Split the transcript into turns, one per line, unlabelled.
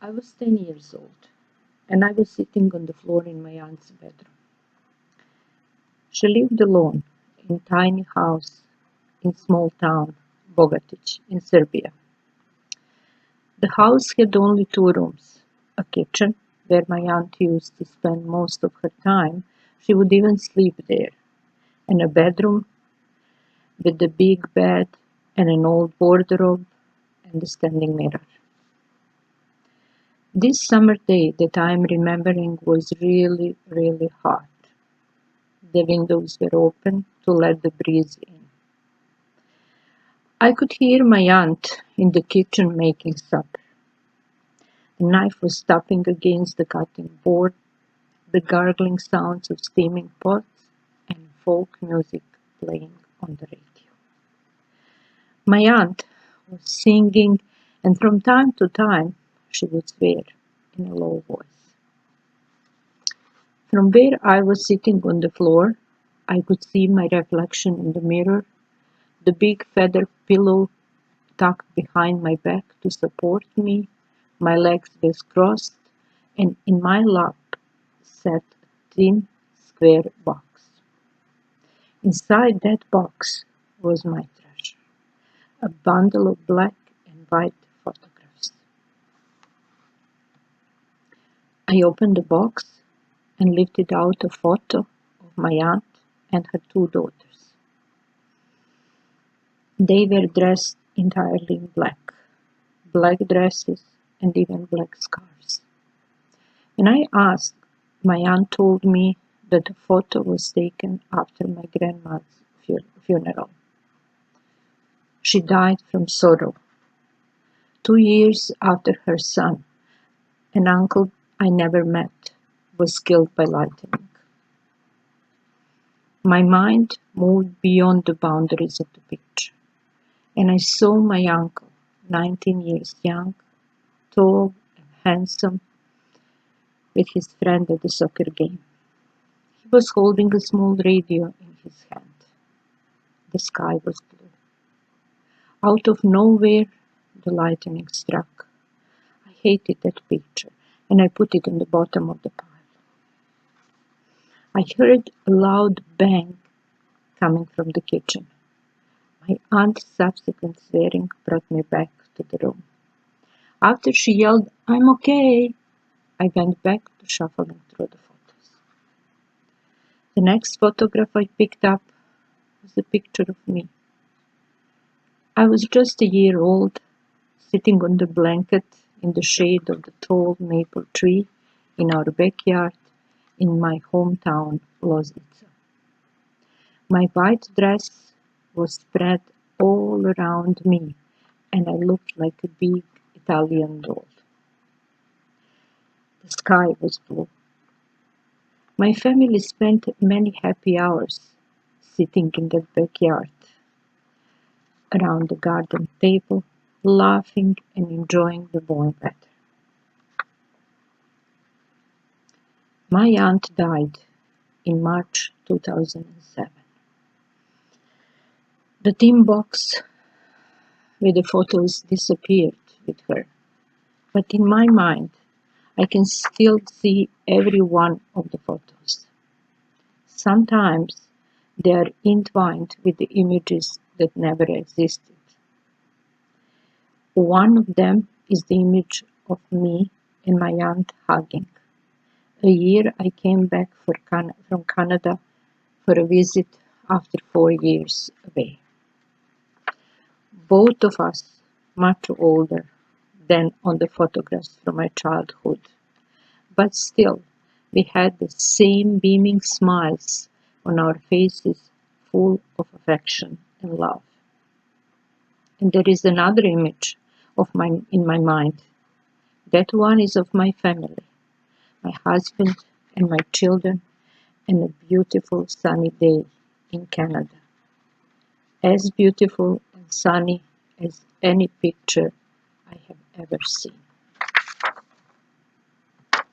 I was 10 years old, and I was sitting on the floor in my aunt's bedroom. She lived alone in a tiny house in small town Bogatic in Serbia. The house had only two rooms, a kitchen where my aunt used to spend most of her time. She would even sleep there, and a bedroom with a big bed and an old wardrobe and a standing mirror. This summer day that I am remembering was really, really hot. The windows were open to let the breeze in. I could hear my aunt in the kitchen making supper. The knife was tapping against the cutting board, the gargling sounds of steaming pots, and folk music playing on the radio. My aunt was singing, and from time to time she would swear in a low voice. From where I was sitting on the floor, I could see my reflection in the mirror, the big feather pillow tucked behind my back to support me, my legs were crossed, and in my lap sat a thin, square box. Inside that box was my treasure, a bundle of black and white photographs. I opened the box and lifted out a photo of my aunt and her two daughters. They were dressed entirely in black dresses and even black scarves. When I asked, my aunt told me that the photo was taken after my grandma's funeral. She died from sorrow. 2 years after her son, an uncle I never met, was killed by lightning. My mind moved beyond the boundaries of the picture, and I saw my uncle, 19 years young, tall and handsome, with his friend at the soccer game. He was holding a small radio in his hand. The sky was blue. Out of nowhere, the lightning struck. I hated that picture, and I put it on the bottom of the pile. I heard a loud bang coming from the kitchen. My aunt's subsequent swearing brought me back to the room. After she yelled, "I'm okay," I went back to shuffling through the photos. The next photograph I picked up was a picture of me. I was just a year old, sitting on the blanket in the shade of the tall maple tree in our backyard in my hometown, Loznica. My white dress was spread all around me, and I looked like a big Italian doll. The sky was blue. My family spent many happy hours sitting in that backyard around the garden table, laughing and enjoying the warm weather. My aunt died in March 2007. The tin box with the photos disappeared with her, but in my mind I can still see every one of the photos. Sometimes they are entwined with the images that never existed. One of them is the image of me and my aunt hugging. A year I came back from Canada for a visit after 4 years away. Both of us much older than on the photographs from my childhood, but still we had the same beaming smiles on our faces, full of affection and love. And there is another image in my mind. That one is of my family, my husband and my children, and a beautiful sunny day in Canada. As beautiful and sunny as any picture I have ever seen.